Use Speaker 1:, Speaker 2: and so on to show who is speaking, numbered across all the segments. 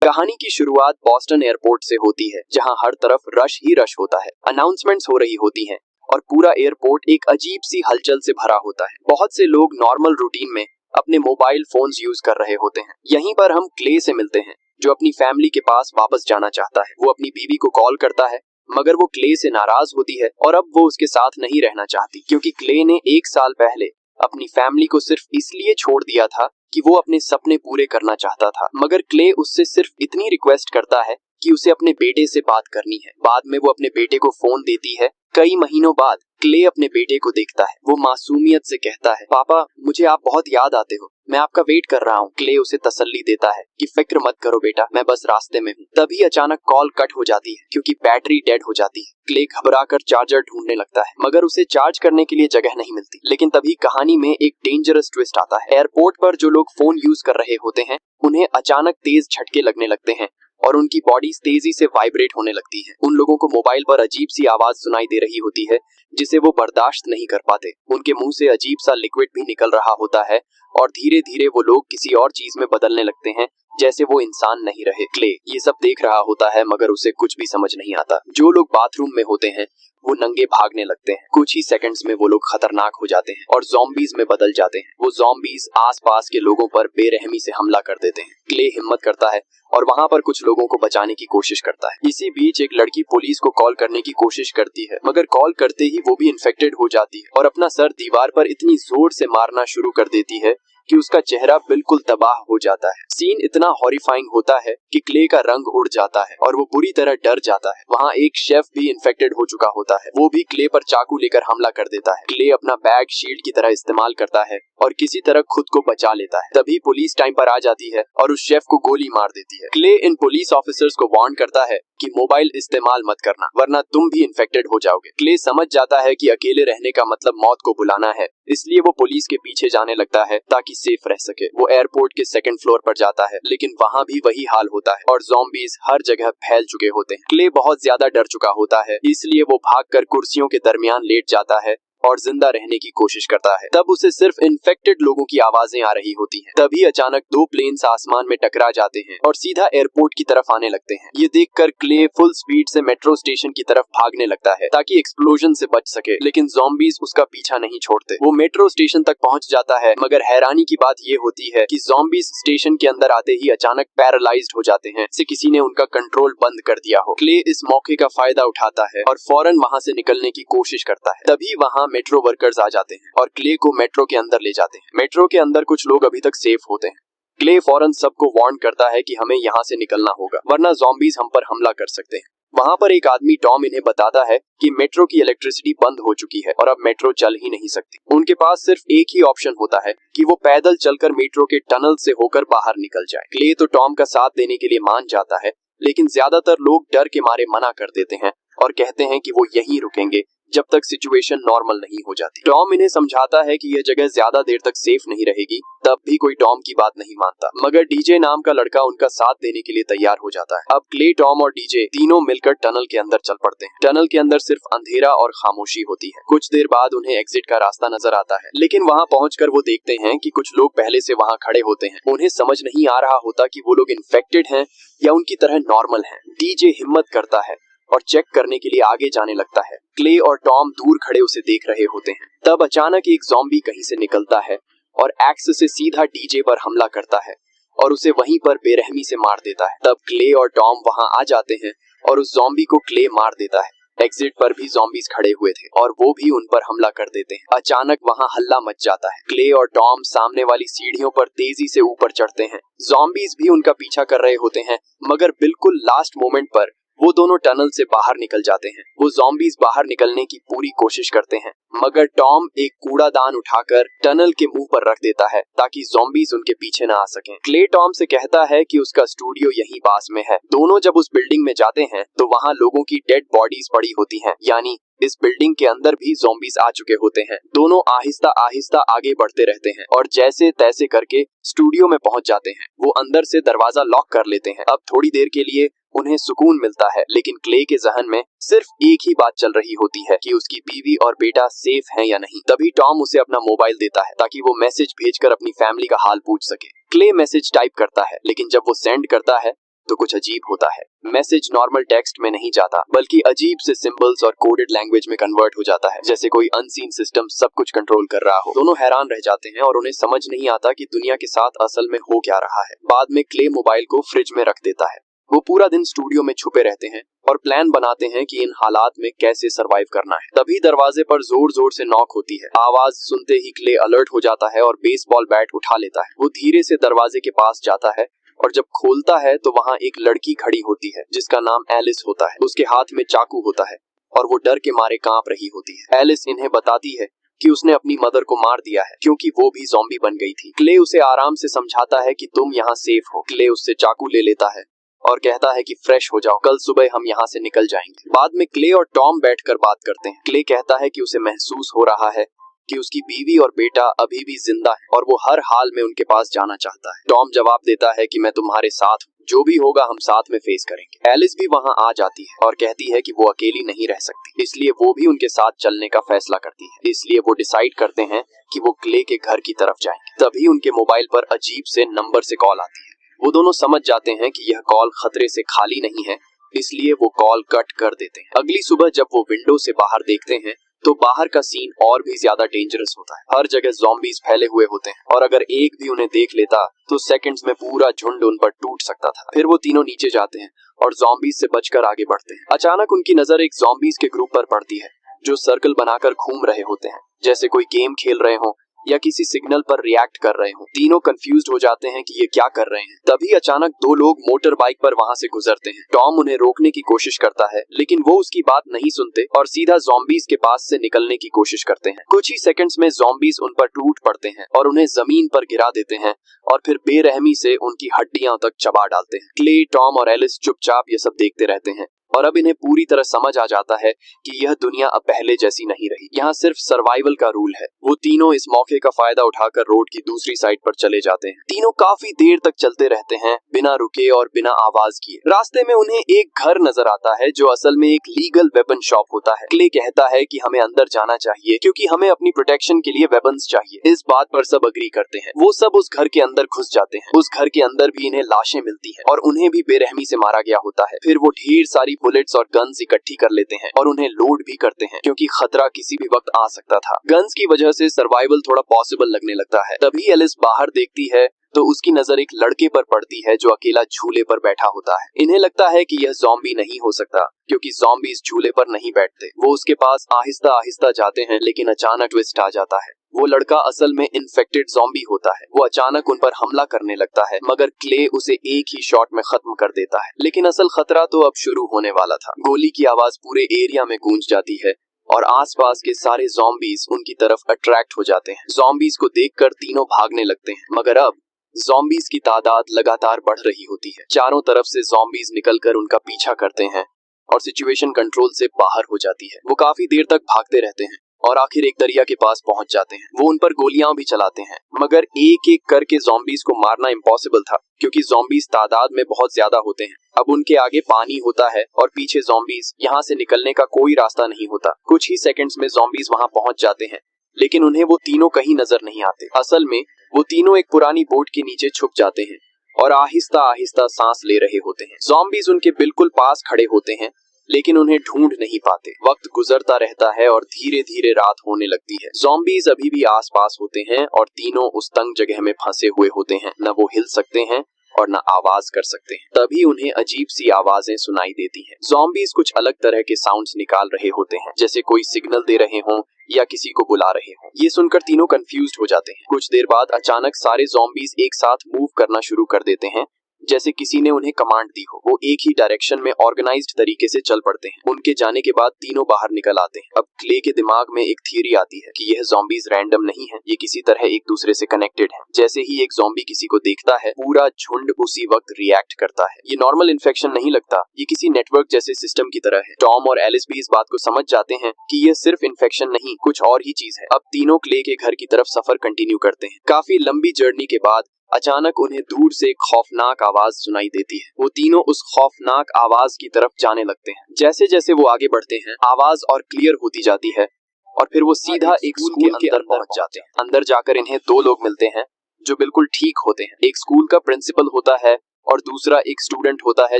Speaker 1: कहानी की शुरुआत बॉस्टन एयरपोर्ट से होती है, जहां हर तरफ रश ही रश होता है। अनाउंसमेंट्स हो रही होती हैं और पूरा एयरपोर्ट एक अजीब सी हलचल से भरा होता है। बहुत से लोग नॉर्मल रूटीन में अपने मोबाइल फोन्स यूज कर रहे होते हैं। यहीं पर हम क्ले से मिलते हैं, जो अपनी फैमिली के पास वापस जाना चाहता है। वो अपनी बीवी को कॉल करता है, मगर वो क्ले से नाराज होती है और अब वो उसके साथ नहीं रहना चाहती, क्योंकि क्ले ने 1 साल पहले अपनी फैमिली को सिर्फ इसलिए छोड़ दिया था कि वो अपने सपने पूरे करना चाहता था। मगर क्ले उससे सिर्फ इतनी रिक्वेस्ट करता है कि उसे अपने बेटे से बात करनी है। बाद में वो अपने बेटे को फोन देती है। कई महीनों बाद क्ले अपने बेटे को देखता है। वो मासूमियत से कहता है, पापा मुझे आप बहुत याद आते हो, मैं आपका वेट कर रहा हूँ। क्ले उसे तसल्ली देता है कि फिक्र मत करो बेटा, मैं बस रास्ते में हूँ। तभी अचानक कॉल कट हो जाती है, क्योंकि बैटरी डेड हो जाती है। क्ले घबराकर चार्जर ढूंढने लगता है, मगर उसे चार्ज करने के लिए जगह नहीं मिलती। लेकिन तभी कहानी में एक डेंजरस ट्विस्ट आता है। एयरपोर्ट पर जो लोग फोन यूज कर रहे होते हैं, उन्हें अचानक तेज झटके लगने लगते हैं और उनकी बॉडी तेजी से वाइब्रेट होने लगती है। उन लोगों को मोबाइल पर अजीब सी आवाज सुनाई दे रही होती है, जिसे वो बर्दाश्त नहीं कर पाते। उनके मुंह से अजीब सा लिक्विड भी निकल रहा होता है और धीरे धीरे वो लोग किसी और चीज में बदलने लगते हैं, जैसे वो इंसान नहीं रहे। क्ले ये सब देख रहा होता है, मगर उसे कुछ भी समझ नहीं आता। जो लोग बाथरूम में होते हैं वो नंगे भागने लगते हैं। कुछ ही सेकंड्स में वो लोग खतरनाक हो जाते हैं और ज़ॉम्बीज में बदल जाते हैं। वो ज़ॉम्बीज आसपास के लोगों पर बेरहमी से हमला कर देते हैं। क्ले हिम्मत करता है और वहां पर कुछ लोगों को बचाने की कोशिश करता है। इसी बीच एक लड़की पुलिस को कॉल करने की कोशिश करती है, मगर कॉल करते ही वो भी इन्फेक्टेड हो जाती है और अपना सर दीवार पर इतनी जोर से मारना शुरू कर देती है कि उसका चेहरा बिल्कुल तबाह हो जाता है। सीन इतना हॉरिफाइंग होता है कि क्ले का रंग उड़ जाता है और वो बुरी तरह डर जाता है। वहाँ एक शेफ भी इन्फेक्टेड हो चुका होता है। वो भी क्ले पर चाकू लेकर हमला कर देता है। क्ले अपना बैग शील्ड की तरह इस्तेमाल करता है और किसी तरह खुद को बचा लेता है। तभी पुलिस टाइम पर आ जाती है और उस शेफ को गोली मार देती है। क्ले इन पुलिस ऑफिसर्स को वार्न करता है कि मोबाइल इस्तेमाल मत करना, वरना तुम भी इन्फेक्टेड हो जाओगे। क्ले समझ जाता है कि अकेले रहने का मतलब मौत को बुलाना है, इसलिए वो पुलिस के पीछे जाने लगता है ताकि सेफ रह सके। वो एयरपोर्ट के 2nd फ्लोर पर जाता है, लेकिन वहाँ भी वही हाल होता है और ज़ॉम्बीज हर जगह फैल चुके होते हैं। क्ले बहुत ज्यादा डर चुका होता है, इसलिए वो भागकर कुर्सियों के दरमियान लेट जाता है और जिंदा रहने की कोशिश करता है। तब उसे सिर्फ इन्फेक्टेड लोगों की आवाजें आ रही होती हैं। तभी अचानक 2 प्लेन्स आसमान में टकरा जाते हैं और सीधा एयरपोर्ट की तरफ आने लगते हैं। ये देखकर क्ले फुल स्पीड से मेट्रो स्टेशन की तरफ भागने लगता है ताकि एक्सप्लोजन से बच सके, लेकिन ज़ॉम्बीज उसका पीछा नहीं छोड़ते। वो मेट्रो स्टेशन तक पहुंच जाता है, मगर हैरानी की बात ये होती है कि ज़ॉम्बीज स्टेशन के अंदर आते ही अचानक पैरालाइज्ड हो जाते हैं, जैसे किसी ने उनका कंट्रोल बंद कर दिया हो। क्ले इस मौके का फायदा उठाता है और फौरन वहां से निकलने की कोशिश करता है। तभी वहां मेट्रो वर्कर्स आ जाते हैं और क्ले को मेट्रो के अंदर ले जाते हैं। मेट्रो के अंदर कुछ लोग अभी तक सेफ होते हैं। क्ले फौरन सबको वार्न करता है कि हमें यहाँ से निकलना होगा, वरना ज़ॉम्बीज हम पर हमला कर सकते हैं। वहाँ पर एक आदमी टॉम इन्हें बताता है कि मेट्रो की इलेक्ट्रिसिटी बंद हो चुकी है और अब मेट्रो चल ही नहीं सकती। उनके पास सिर्फ एक ही ऑप्शन होता है कि वो पैदल चलकर मेट्रो के टनल से होकर बाहर निकल जाए। क्ले तो टॉम का साथ देने के लिए मान जाता है, लेकिन ज्यादातर लोग डर के मारे मना कर देते हैं और कहते हैं कि वो यहीं रुकेंगे जब तक सिचुएशन नॉर्मल नहीं हो जाती। टॉम इन्हें समझाता है कि यह जगह ज्यादा देर तक सेफ नहीं रहेगी, तब भी कोई टॉम की बात नहीं मानता। मगर डीजे नाम का लड़का उनका साथ देने के लिए तैयार हो जाता है। अब क्ले, टॉम और डीजे तीनों मिलकर टनल के अंदर चल पड़ते हैं। टनल के अंदर सिर्फ अंधेरा और खामोशी होती है। कुछ देर बाद उन्हें एग्जिट का रास्ता नजर आता है, लेकिन वहाँ पहुंचकर वो देखते हैं कि कुछ लोग पहले से वहाँ खड़े होते हैं। उन्हें समझ नहीं आ रहा होता कि वो लोग इन्फेक्टेड हैं या उनकी तरह नॉर्मल हैं। डीजे हिम्मत करता है और चेक करने के लिए आगे जाने लगता है। क्ले और टॉम दूर खड़े उसे देख रहे होते हैं। तब अचानक एक ज़ॉम्बी कहीं से निकलता है और एक्स से सीधा डीजे पर हमला करता है और उसे वहीं पर बेरहमी से मार देता है। तब क्ले और टॉम वहां आ जाते हैं और उस ज़ॉम्बी को क्ले मार देता है। एग्जिट पर भी ज़ॉम्बीज खड़े हुए थे और वो भी उन पर हमला कर देते हैं। अचानक वहां हल्ला मच जाता है। क्ले और टॉम सामने वाली सीढ़ियों पर तेजी से ऊपर चढ़ते हैं। ज़ॉम्बीज भी उनका पीछा कर रहे होते हैं, मगर बिल्कुल लास्ट मोमेंट पर वो दोनों टनल से बाहर निकल जाते हैं। वो ज़ॉम्बीज बाहर निकलने की पूरी कोशिश करते हैं, मगर टॉम एक कूड़ादान उठाकर टनल के मुंह पर रख देता है ताकि ज़ॉम्बीज उनके पीछे ना आ सकें। क्ले टॉम से कहता है कि उसका स्टूडियो यहीं पास में है। दोनों जब उस बिल्डिंग में जाते हैं तो वहाँ लोगों की डेड बॉडीज पड़ी होती हैं, यानी इस बिल्डिंग के अंदर भी ज़ॉम्बीज आ चुके होते हैं। दोनों आहिस्ता आहिस्ता आगे बढ़ते रहते हैं और जैसे तैसे करके स्टूडियो में पहुंच जाते हैं। वो अंदर से दरवाजा लॉक कर लेते हैं। अब थोड़ी देर के लिए उन्हें सुकून मिलता है, लेकिन क्ले के जहन में सिर्फ एक ही बात चल रही होती है कि उसकी बीवी और बेटा सेफ हैं या नहीं। तभी टॉम उसे अपना मोबाइल देता है ताकि वो मैसेज भेजकर अपनी फैमिली का हाल पूछ सके। क्ले मैसेज टाइप करता है, लेकिन जब वो सेंड करता है तो कुछ अजीब होता है। मैसेज नॉर्मल टेक्स्ट में नहीं जाता, बल्कि अजीब से सिंबल्स और कोडेड लैंग्वेज में कन्वर्ट हो जाता है, जैसे कोई अनसीन सिस्टम सब कुछ कंट्रोल कर रहा हो। दोनों हैरान रह जाते हैं और उन्हें समझ नहीं आता कि दुनिया के साथ असल में हो क्या रहा है। बाद में क्ले मोबाइल को फ्रिज में रख देता है। वो पूरा दिन स्टूडियो में छुपे रहते हैं और प्लान बनाते हैं कि इन हालात में कैसे सरवाइव करना है। तभी दरवाजे पर जोर जोर से नॉक होती है। आवाज सुनते ही क्ले अलर्ट हो जाता है और बेसबॉल बैट उठा लेता है। वो धीरे से दरवाजे के पास जाता है और जब खोलता है तो वहाँ एक लड़की खड़ी होती है जिसका नाम एलिस होता है। उसके हाथ में चाकू होता है और वो डर के मारे कांप रही होती है। एलिस इन्हें बताती है कि उसने अपनी मदर को मार दिया है क्योंकि वो भी ज़ॉम्बी बन गई थी। क्ले उसे आराम से समझाता है कि तुम यहाँ सेफ हो। क्ले उससे चाकू ले लेता है और कहता है कि फ्रेश हो जाओ, कल सुबह हम यहाँ से निकल जाएंगे। बाद में क्ले और टॉम बैठकर बात करते हैं। क्ले कहता है कि उसे महसूस हो रहा है कि उसकी बीवी और बेटा अभी भी जिंदा है और वो हर हाल में उनके पास जाना चाहता है। टॉम जवाब देता है कि मैं तुम्हारे साथ हूँ, जो भी होगा हम साथ में फेस करेंगे। एलिस भी वहाँ आ जाती है और कहती है कि वो अकेली नहीं रह सकती, इसलिए वो भी उनके साथ चलने का फैसला करती है। इसलिए वो डिसाइड करते हैं कि वो क्ले के घर की तरफ जाएंगे। तभी उनके मोबाइल पर अजीब से नंबर से कॉल आती है। वो दोनों समझ जाते हैं कि यह कॉल खतरे से खाली नहीं है, इसलिए वो कॉल कट कर देते हैं। अगली सुबह जब वो विंडो से बाहर देखते हैं तो बाहर का सीन और भी ज्यादा डेंजरस होता है। हर जगह ज़ॉम्बीज फैले हुए होते हैं और अगर एक भी उन्हें देख लेता तो सेकंड्स में पूरा झुंड उन पर टूट सकता था। फिर वो तीनों नीचे जाते हैं और ज़ॉम्बीज से बचकर आगे बढ़ते हैं। अचानक उनकी नजर एक ज़ॉम्बीज के ग्रुप पर पड़ती है जो सर्कल बनाकर घूम रहे होते हैं, जैसे कोई गेम खेल रहे हों या किसी सिग्नल पर रिएक्ट कर रहे हों। तीनों कंफ्यूज्ड हो जाते हैं कि ये क्या कर रहे हैं। तभी अचानक दो लोग मोटर बाइक पर वहां से गुजरते हैं। टॉम उन्हें रोकने की कोशिश करता है, लेकिन वो उसकी बात नहीं सुनते और सीधा ज़ॉम्बीज के पास से निकलने की कोशिश करते हैं। कुछ ही सेकंड्स में ज़ॉम्बीज उन पर टूट पड़ते हैं और उन्हें जमीन पर गिरा देते हैं और फिर बेरहमी से उनकी हड्डियां तक चबा डालते हैं। क्ले, टॉम और एलिस चुपचाप ये सब देखते रहते हैं और अब इन्हें पूरी तरह समझ आ जाता है कि यह दुनिया अब पहले जैसी नहीं रही। यहाँ सिर्फ सर्वाइवल का रूल है। वो तीनों इस मौके का फायदा उठाकर रोड की दूसरी साइड पर चले जाते हैं। तीनों काफी देर तक चलते रहते हैं बिना रुके और बिना आवाज किए। रास्ते में उन्हें एक घर नजर आता है जो असल में एक लीगल वेपन शॉप होता है। क्ले कहता है कि हमें अंदर जाना चाहिए क्योंकि हमें अपनी प्रोटेक्शन के लिए वेपन्स चाहिए। इस बात पर सब अग्री करते हैं। वो सब उस घर के अंदर घुस जाते हैं। उस घर के अंदर भी इन्हें लाशें मिलती हैं और उन्हें भी बेरहमी से मारा गया होता है। फिर वो ढेर सारी बुलेट्स और गन्स इकट्ठी कर लेते हैं और उन्हें लोड भी करते हैं क्योंकि खतरा किसी भी वक्त आ सकता था। गन्स की वजह से सर्वाइवल थोड़ा पॉसिबल लगने लगता है। तभी एलिस बाहर देखती है तो उसकी नजर एक लड़के पर पड़ती है जो अकेला झूले पर बैठा होता है। इन्हें लगता है कि यह ज़ॉम्बी नहीं हो सकता क्योंकि ज़ॉम्बीज झूले पर नहीं बैठते। वो उसके पास आहिस्ता आहिस्ता जाते हैं, लेकिन अचानक ट्विस्ट आ जाता है। वो लड़का असल में इन्फेक्टेड ज़ॉम्बी होता है। वो अचानक उन पर हमला करने लगता है, मगर क्ले उसे एक ही शॉट में खत्म कर देता है। लेकिन असल खतरा तो अब शुरू होने वाला था। गोली की आवाज पूरे एरिया में गूंज जाती है और आसपास के सारे ज़ॉम्बीज उनकी तरफ अट्रैक्ट हो जाते हैं। ज़ॉम्बीज को देखकर तीनों भागने लगते हैं, मगर अब ज़ॉम्बीज की तादाद लगातार बढ़ रही होती है। चारों तरफ से ज़ॉम्बीज निकलकर उनका पीछा करते हैं और सिचुएशन कंट्रोल से बाहर हो जाती है। वो काफी देर तक भागते रहते हैं और आखिर एक दरिया के पास पहुंच जाते हैं। वो उन पर गोलियां भी चलाते हैं, मगर एक एक करके ज़ॉम्बीज को मारना इम्पॉसिबल था क्योंकि ज़ॉम्बीज तादाद में बहुत ज्यादा होते हैं। अब उनके आगे पानी होता है और पीछे ज़ॉम्बीज। यहाँ से निकलने का कोई रास्ता नहीं होता। कुछ ही सेकंड्स में ज़ॉम्बीज वहाँ पहुंच जाते हैं, लेकिन उन्हें वो तीनों कहीं नजर नहीं आते। असल में वो तीनों एक पुरानी बोट के नीचे छुप जाते हैं और आहिस्ता आहिस्ता सांस ले रहे होते हैं। ज़ॉम्बीज उनके बिल्कुल पास खड़े होते हैं, लेकिन उन्हें ढूंढ नहीं पाते। वक्त गुजरता रहता है और धीरे धीरे रात होने लगती है। ज़ॉम्बीज अभी भी आसपास होते हैं और तीनों उस तंग जगह में फंसे हुए होते हैं। न वो हिल सकते हैं और न आवाज कर सकते हैं। तभी उन्हें अजीब सी आवाजें सुनाई देती हैं। ज़ॉम्बीज कुछ अलग तरह के साउंड्स निकाल रहे होते हैं, जैसे कोई सिग्नल दे रहे हों या किसी को बुला रहे हों। ये सुनकर तीनों कंफ्यूज्ड हो जाते हैं। कुछ देर बाद अचानक सारे ज़ॉम्बीज एक साथ मूव करना शुरू कर देते हैं, जैसे किसी ने उन्हें कमांड दी हो। वो एक ही डायरेक्शन में ऑर्गेनाइज्ड तरीके से चल पड़ते हैं। उनके जाने के बाद तीनों बाहर निकल आते हैं। अब क्ले के दिमाग में एक थियरी आती है कि यह ज़ॉम्बीज रैंडम नहीं है, ये किसी तरह एक दूसरे से कनेक्टेड है। जैसे ही एक ज़ॉम्बी किसी को देखता है, पूरा झुंड उसी वक्त रिएक्ट करता है। ये नॉर्मल इन्फेक्शन नहीं लगता, ये किसी नेटवर्क जैसे सिस्टम की तरह है। टॉम और एलिस भी इस बात को समझ जाते हैं कि यह सिर्फ इन्फेक्शन नहीं, कुछ और ही चीज है। अब तीनों क्ले के घर की तरफ सफर कंटिन्यू करते हैं। काफी लंबी जर्नी के बाद अचानक उन्हें दूर से एक खौफनाक आवाज सुनाई देती है। वो तीनों उस खौफनाक आवाज की तरफ जाने लगते हैं। जैसे जैसे वो आगे बढ़ते हैं, आवाज और क्लियर होती जाती है और फिर वो सीधा एक स्कूल के अंदर पहुंच जाते हैं। अंदर जाकर इन्हें दो लोग मिलते हैं जो बिल्कुल ठीक होते हैं। एक स्कूल का प्रिंसिपल होता है और दूसरा एक स्टूडेंट होता है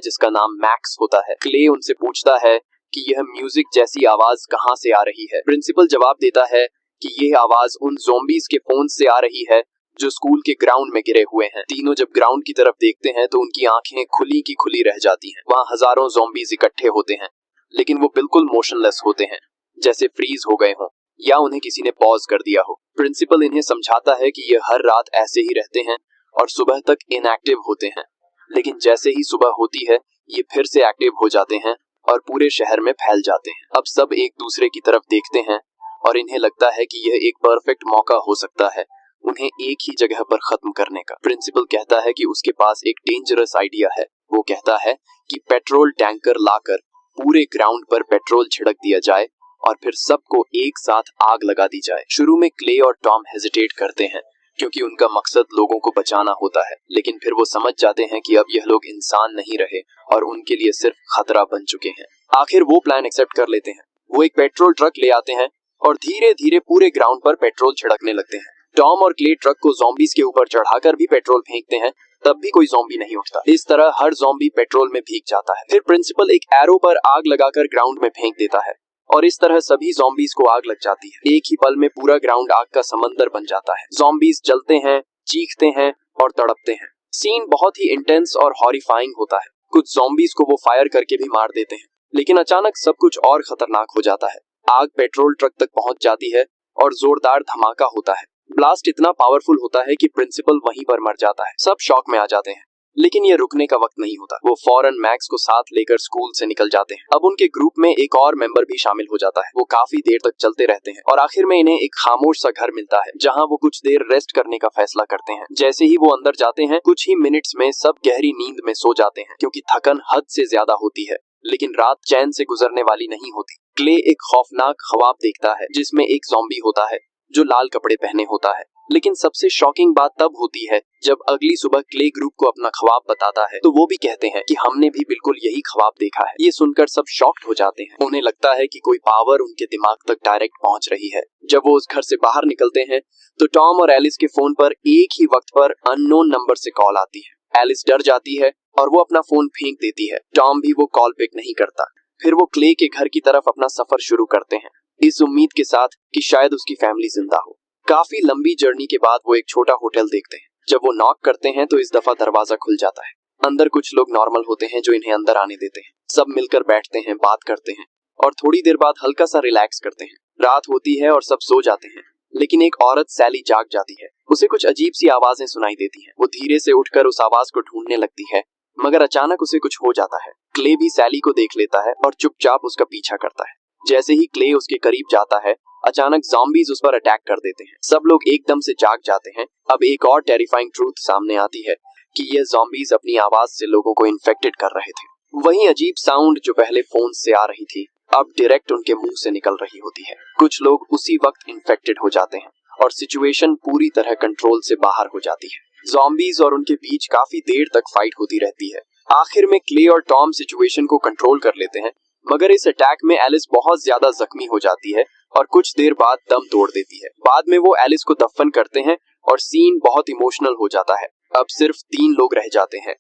Speaker 1: जिसका नाम मैक्स होता है। क्ले उनसे पूछता है कि यह म्यूजिक जैसी आवाज कहाँ से आ रही है। प्रिंसिपल जवाब देता है कि यह आवाज उन ज़ॉम्बीज के फोन से आ रही है जो स्कूल के ग्राउंड में गिरे हुए हैं। तीनों जब ग्राउंड की तरफ देखते हैं तो उनकी आंखें खुली की खुली रह जाती हैं। वहाँ हजारों ज़ॉम्बीज इकट्ठे होते हैं, लेकिन वो बिल्कुल मोशनलेस होते हैं, जैसे फ्रीज हो गए हों या उन्हें किसी ने पॉज कर दिया हो। प्रिंसिपल इन्हें समझाता है कि ये हर रात ऐसे ही रहते हैं और सुबह तक इनएक्टिव होते हैं, लेकिन जैसे ही सुबह होती है ये फिर से एक्टिव हो जाते हैं और पूरे शहर में फैल जाते हैं। अब सब एक दूसरे की तरफ देखते हैं और इन्हें लगता है कि यह एक परफेक्ट मौका हो सकता है उन्हें एक ही जगह पर खत्म करने का। प्रिंसिपल कहता है कि उसके पास एक डेंजरस आइडिया है। वो कहता है कि पेट्रोल टैंकर लाकर पूरे ग्राउंड पर पेट्रोल छिड़क दिया जाए और फिर सबको एक साथ आग लगा दी जाए। शुरू में क्ले और टॉम हेजिटेट करते हैं क्योंकि उनका मकसद लोगों को बचाना होता है, लेकिन फिर वो समझ जाते हैं कि अब यह लोग इंसान नहीं रहे और उनके लिए सिर्फ खतरा बन चुके हैं। आखिर वो प्लान एक्सेप्ट कर लेते हैं। वो एक पेट्रोल ट्रक ले आते हैं और धीरे धीरे पूरे ग्राउंड पर पेट्रोल छिड़कने लगते हैं। टॉम और क्ले ट्रक को ज़ॉम्बीज के ऊपर चढ़ाकर भी पेट्रोल फेंकते हैं, तब भी कोई ज़ॉम्बी नहीं उठता। इस तरह हर ज़ॉम्बी पेट्रोल में भीग जाता है। फिर प्रिंसिपल एक एरो पर आग लगाकर ग्राउंड में फेंक देता है और इस तरह सभी ज़ॉम्बीज को आग लग जाती है। एक ही पल में पूरा ग्राउंड आग का समंदर बन जाता है। ज़ॉम्बीज जलते हैं, चीखते हैं और तड़पते हैं। सीन बहुत ही इंटेंस और हॉरिफाइंग होता है। कुछ ज़ॉम्बीज को वो फायर करके भी मार देते हैं, लेकिन अचानक सब कुछ और खतरनाक हो जाता है। आग पेट्रोल ट्रक तक पहुंच जाती है और जोरदार धमाका होता है। ब्लास्ट इतना पावरफुल होता है कि प्रिंसिपल वहीं पर मर जाता है। सब शॉक में आ जाते हैं, लेकिन ये रुकने का वक्त नहीं होता। वो फौरन मैक्स को साथ लेकर स्कूल से निकल जाते हैं। अब उनके ग्रुप में एक और मेंबर भी शामिल हो जाता है। वो काफी देर तक चलते रहते हैं और आखिर में इन्हें एक खामोश सा घर मिलता है जहां वो कुछ देर रेस्ट करने का फैसला करते हैं। जैसे ही वो अंदर जाते हैं कुछ ही मिनट्स में सब गहरी नींद में सो जाते हैं क्योंकि थकन हद से ज्यादा होती है, लेकिन रात चैन से गुजरने वाली नहीं होती। क्ले एक खौफनाक ख्वाब देखता है जिसमें एक ज़ॉम्बी होता है जो लाल कपड़े पहने होता है। लेकिन सबसे शॉकिंग बात तब होती है जब अगली सुबह क्ले ग्रुप को अपना ख्वाब बताता है तो वो भी कहते हैं कि हमने भी बिल्कुल यही ख्वाब देखा है। ये सुनकर सब शॉक्ड हो जाते हैं। उन्हें लगता है कि कोई पावर उनके दिमाग तक डायरेक्ट पहुंच रही है। जब वो उस घर से बाहर निकलते हैं तो टॉम और एलिस के फोन पर एक ही वक्त पर अननोन नंबर से कॉल आती है। एलिस डर जाती है और वो अपना फोन फेंक देती है। टॉम भी वो कॉल पिक नहीं करता। फिर वो क्ले के घर की तरफ अपना सफर शुरू करते हैं, इस उम्मीद के साथ कि शायद उसकी फैमिली जिंदा हो। काफी लंबी जर्नी के बाद वो एक छोटा होटल देखते हैं। जब वो नॉक करते हैं तो इस दफा दरवाजा खुल जाता है। अंदर कुछ लोग नॉर्मल होते हैं जो इन्हें अंदर आने देते हैं। सब मिलकर बैठते हैं, बात करते हैं और थोड़ी देर बाद हल्का सा रिलैक्स करते हैं। रात होती है और सब सो जाते हैं, लेकिन एक औरत सैली जाग जाती है। उसे कुछ अजीब सी आवाजें सुनाई देती हैं। वो धीरे से उठकर उस आवाज को ढूंढने लगती है, मगर अचानक उसे कुछ हो जाता है। क्ले भी सैली को देख लेता है और चुपचाप उसका पीछा करता है। जैसे ही क्ले उसके करीब जाता है अचानक ज़ॉम्बीज उस पर अटैक कर देते हैं। सब लोग एकदम से जाग जाते हैं। अब एक और टेरिफाइंग ट्रूथ सामने आती है कि ये ज़ॉम्बीज अपनी आवाज से लोगों को इन्फेक्टेड कर रहे थे। वही अजीब साउंड जो पहले फोन से आ रही थी अब डायरेक्ट उनके मुंह से निकल रही होती है। कुछ लोग उसी वक्त इन्फेक्टेड हो जाते हैं और सिचुएशन पूरी तरह कंट्रोल से बाहर हो जाती है। ज़ॉम्बीज और उनके बीच काफी देर तक फाइट होती रहती है। आखिर में क्ले और टॉम सिचुएशन को कंट्रोल कर लेते हैं, मगर इस अटैक में एलिस बहुत ज्यादा जख्मी हो जाती है और कुछ देर बाद दम तोड़ देती है। बाद में वो एलिस को दफन करते हैं और सीन बहुत इमोशनल हो जाता है। अब सिर्फ 3 लोग रह जाते हैं।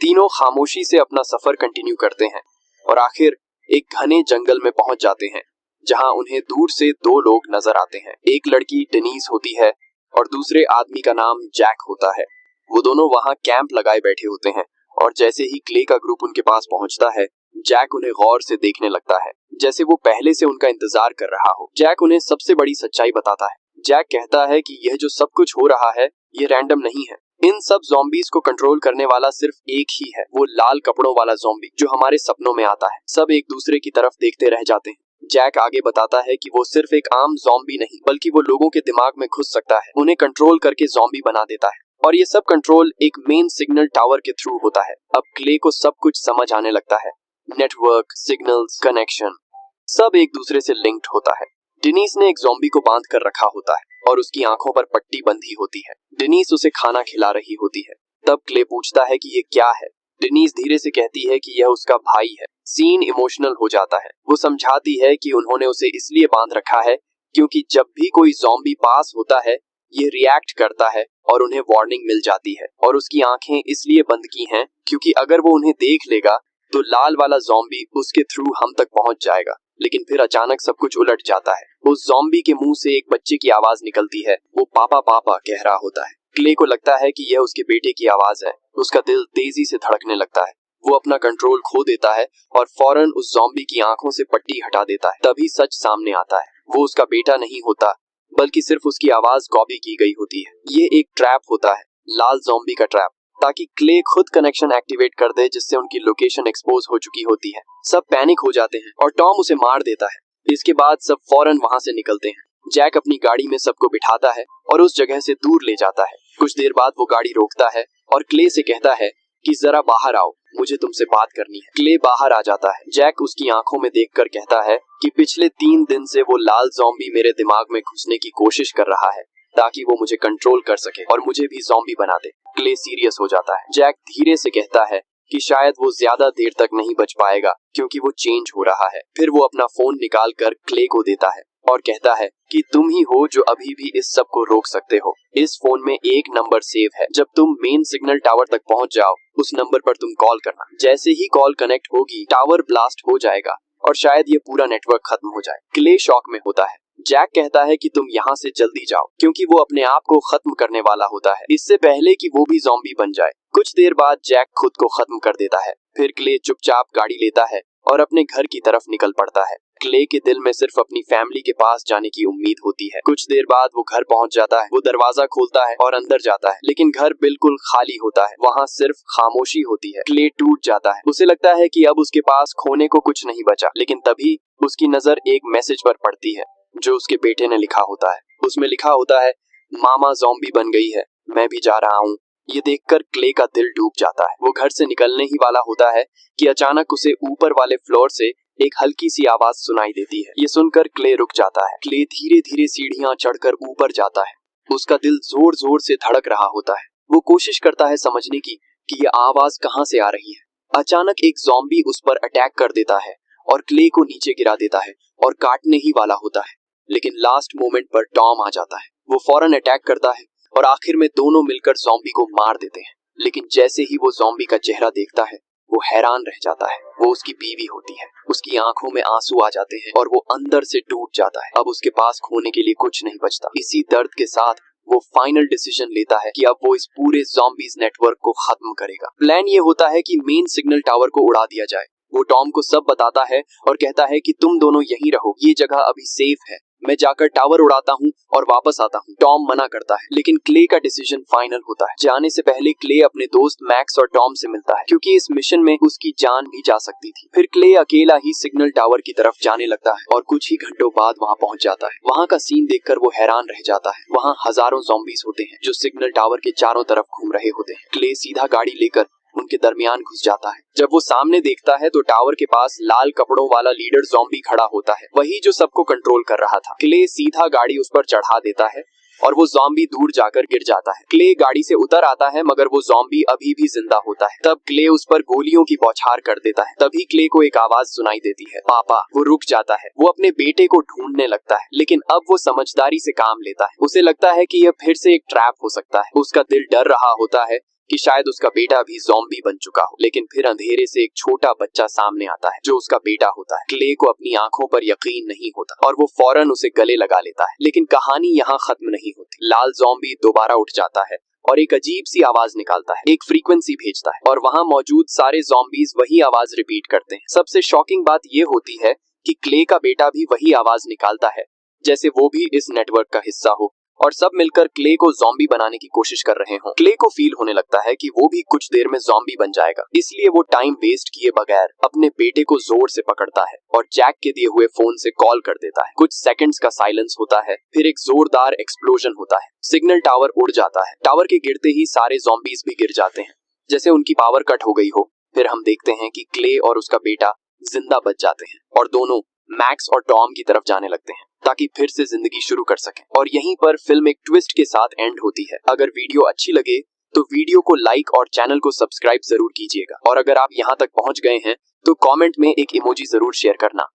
Speaker 1: तीनों खामोशी से अपना सफर कंटिन्यू करते हैं और आखिर एक घने जंगल में पहुंच जाते हैं जहां उन्हें दूर से 2 लोग नजर आते हैं। एक लड़की डेनीस होती है और दूसरे आदमी का नाम जैक होता है। वो दोनों वहां कैंप लगाए बैठे होते हैं और जैसे ही क्ले का ग्रुप उनके पास पहुंचता है जैक उन्हें गौर से देखने लगता है, जैसे वो पहले से उनका इंतजार कर रहा हो। जैक उन्हें सबसे बड़ी सच्चाई बताता है। जैक कहता है कि यह जो सब कुछ हो रहा है ये रैंडम नहीं है। इन सब ज़ॉम्बीज को कंट्रोल करने वाला सिर्फ एक ही है, वो लाल कपड़ों वाला ज़ॉम्बी जो हमारे सपनों में आता है। सब एक दूसरे की तरफ देखते रह जाते हैं। जैक आगे बताता है कि वो सिर्फ एक आम ज़ॉम्बी नहीं बल्कि वो लोगों के दिमाग में घुस सकता है, उन्हें कंट्रोल करके ज़ॉम्बी बना देता है और ये सब कंट्रोल एक मेन सिग्नल टावर के थ्रू होता है। अब क्ले को सब कुछ समझ आने लगता है। नेटवर्क, सिग्नल्स, कनेक्शन सब एक दूसरे से लिंक्ड होता है। डेनीस ने एक ज़ॉम्बी को बांध कर रखा होता है और उसकी आंखों पर पट्टी बंधी होती है। डेनीस उसे खाना खिला रही होती है। तब क्ले पूछता है कि ये क्या है। डेनीस धीरे से कहती है कि यह उसका भाई है। सीन इमोशनल हो जाता है। वो समझाती है कि उन्होंने उसे इसलिए बांध रखा है क्योंकि जब भी कोई ज़ॉम्बी पास होता है ये रिएक्ट करता है और उन्हें वार्निंग मिल जाती है और उसकी आंखें इसलिए बंद की हैं क्योंकि अगर वो उन्हें देख लेगा तो लाल वाला ज़ॉम्बी उसके थ्रू हम तक पहुंच जाएगा। लेकिन फिर अचानक सब कुछ उलट जाता है। उस ज़ॉम्बी के मुंह से एक बच्चे की आवाज निकलती है। वो पापा पापा कह रहा होता है। क्ले को लगता है कि यह उसके बेटे की आवाज है। उसका दिल तेजी से धड़कने लगता है। वो अपना कंट्रोल खो देता है और फौरन उस ज़ॉम्बी की आंखों से पट्टी हटा देता है। तभी सच सामने आता है। वो उसका बेटा नहीं होता बल्कि सिर्फ उसकी आवाज कॉपी की गई होती है। ये एक ट्रैप होता है, लाल ज़ॉम्बी का ट्रैप, ताकि क्ले खुद कनेक्शन एक्टिवेट कर दे जिससे उनकी लोकेशन एक्सपोज हो चुकी होती है। सब पैनिक हो जाते हैं और टॉम उसे मार देता है। इसके बाद सब फौरन वहां से निकलते हैं। जैक अपनी गाड़ी में सबको बिठाता है और उस जगह से दूर ले जाता है। कुछ देर बाद वो गाड़ी रोकता है और क्ले से कहता है कि जरा बाहर आओ, मुझे तुमसे बात करनी है। क्ले बाहर आ जाता है। जैक उसकी आंखों में देखकर कहता है कि पिछले 3 दिन से वो लाल ज़ॉम्बी मेरे दिमाग में घुसने की कोशिश कर रहा है ताकि वो मुझे कंट्रोल कर सके और मुझे भी ज़ॉम्बी बना दे। क्ले सीरियस हो जाता है। जैक धीरे से कहता है कि शायद वो ज्यादा देर तक नहीं बच पाएगा क्योंकि वो चेंज हो रहा है। फिर वो अपना फोन निकाल कर क्ले को देता है और कहता है कि तुम ही हो जो अभी भी इस सब को रोक सकते हो। इस फोन में एक नंबर सेव है। जब तुम मेन सिग्नल टावर तक पहुंच जाओ उस नंबर पर तुम कॉल करना। जैसे ही कॉल कनेक्ट होगी टावर ब्लास्ट हो जाएगा और शायद ये पूरा नेटवर्क खत्म हो जाए। क्ले शॉक में होता है। जैक कहता है कि तुम यहाँ से जल्दी जाओ क्योंकि वो अपने आप को खत्म करने वाला होता है इससे पहले कि वो भी ज़ॉम्बी बन जाए। कुछ देर बाद जैक खुद को खत्म कर देता है। फिर क्ले चुपचाप गाड़ी लेता है और अपने घर की तरफ निकल पड़ता है। क्ले के दिल में सिर्फ अपनी फैमिली के पास जाने की उम्मीद होती है। कुछ देर बाद वो घर पहुंच जाता है। वो दरवाजा खोलता है और अंदर जाता है लेकिन घर बिल्कुल खाली होता है। वहाँ सिर्फ खामोशी होती है। क्ले टूट जाता है। उसे लगता है कि अब उसके पास खोने को कुछ नहीं बचा। लेकिन तभी उसकी नजर एक मैसेज पर पड़ती है जो उसके बेटे ने लिखा होता है। उसमें लिखा होता है, मामा ज़ॉम्बी बन गई है, मैं भी जा रहा हूँ। ये देखकर क्ले का दिल डूब जाता है। वो घर से निकलने ही वाला होता है कि अचानक उसे ऊपर वाले फ्लोर से एक हल्की सी आवाज सुनाई देती है। ये सुनकर क्ले रुक जाता है। क्ले धीरे धीरे सीढ़ियां चढ़कर ऊपर जाता है। उसका दिल जोर जोर से धड़क रहा होता है। वो कोशिश करता है समझने की कि ये आवाज कहाँ से आ रही है। अचानक एक ज़ॉम्बी उस पर अटैक कर देता है और क्ले को नीचे गिरा देता है और काटने ही वाला होता है। लेकिन लास्ट मोमेंट पर टॉम आ जाता है। वो फौरन अटैक करता है और आखिर में दोनों मिलकर ज़ॉम्बी को मार देते हैं। लेकिन जैसे ही वो ज़ॉम्बी का चेहरा देखता है वो हैरान रह जाता है। वो उसकी बीवी होती है। उसकी आंखों में आंसू आ जाते हैं और वो अंदर से टूट जाता है। अब उसके पास खोने के लिए कुछ नहीं बचता। इसी दर्द के साथ वो फाइनल डिसीजन लेता है कि अब वो इस पूरे ज़ॉम्बीज नेटवर्क को खत्म करेगा। प्लान ये होता है कि मेन सिग्नल टावर को उड़ा दिया जाए। वो टॉम को सब बताता है और कहता है कि तुम दोनों यहीं रहो, ये जगह अभी सेफ है, मैं जाकर टावर उड़ाता हूँ और वापस आता हूँ। टॉम मना करता है लेकिन क्ले का डिसीजन फाइनल होता है। जाने से पहले क्ले अपने दोस्त मैक्स और टॉम से मिलता है क्योंकि इस मिशन में उसकी जान भी जा सकती थी। फिर क्ले अकेला ही सिग्नल टावर की तरफ जाने लगता है और कुछ ही घंटों बाद वहाँ पहुँच जाता है। वहाँ का सीन देखकर वो हैरान रह जाता है। वहाँ हजारों ज़ॉम्बीज होते हैं जो सिग्नल टावर के चारों तरफ घूम रहे होते हैं। क्ले सीधा गाड़ी लेकर उनके दरमियान घुस जाता है। जब वो सामने देखता है तो टावर के पास लाल कपड़ों वाला लीडर ज़ॉम्बी खड़ा होता है, वही जो सबको कंट्रोल कर रहा था। क्ले सीधा गाड़ी उस पर चढ़ा देता है और वो ज़ॉम्बी दूर जाकर गिर जाता है। क्ले गाड़ी से उतर आता है मगर वो ज़ॉम्बी अभी भी जिंदा होता है। तब क्ले उस पर गोलियों की बौछार कर देता है। तभी क्ले को एक आवाज सुनाई देती है, पापा। वो रुक जाता है। वो अपने बेटे को ढूंढने लगता है लेकिन अब वो समझदारी से काम लेता है। उसे लगता है कि यह फिर से एक ट्रैप हो सकता है। उसका दिल डर रहा होता है कि शायद उसका बेटा भी ज़ॉम्बी बन चुका हो। लेकिन फिर अंधेरे से एक छोटा बच्चा सामने आता है जो उसका बेटा होता है। क्ले को अपनी आंखों पर यकीन नहीं होता और वो फौरन उसे गले लगा लेता है। लेकिन कहानी यहाँ खत्म नहीं होती। लाल ज़ॉम्बी दोबारा उठ जाता है और एक अजीब सी आवाज निकालता है, एक फ्रीक्वेंसी भेजता है और वहाँ मौजूद सारे ज़ॉम्बीज वही आवाज रिपीट करते हैं। सबसे शॉकिंग बात ये होती है कि क्ले का बेटा भी वही आवाज निकालता है जैसे वो भी इस नेटवर्क का हिस्सा हो और सब मिलकर क्ले को ज़ॉम्बी बनाने की कोशिश कर रहे हों। क्ले को फील होने लगता है कि वो भी कुछ देर में ज़ॉम्बी बन जाएगा, इसलिए वो टाइम वेस्ट किए बगैर अपने बेटे को जोर से पकड़ता है और जैक के दिए हुए फोन से कॉल कर देता है। कुछ सेकंड्स का साइलेंस होता है, फिर एक जोरदार एक्सप्लोजन होता है। सिग्नल टावर उड़ जाता है। टावर के गिरते ही सारे ज़ॉम्बीज भी गिर जाते हैं जैसे उनकी पावर कट हो गई हो। फिर हम देखते हैं कि क्ले और उसका बेटा जिंदा बच जाते हैं और दोनों मैक्स और टॉम की तरफ जाने लगते हैं ताकि फिर से जिंदगी शुरू कर सकें। और यहीं पर फिल्म एक ट्विस्ट के साथ एंड होती है। अगर वीडियो अच्छी लगे तो वीडियो को लाइक और चैनल को सब्सक्राइब जरूर कीजिएगा और अगर आप यहाँ तक पहुँच गए हैं तो कमेंट में एक इमोजी जरूर शेयर करना।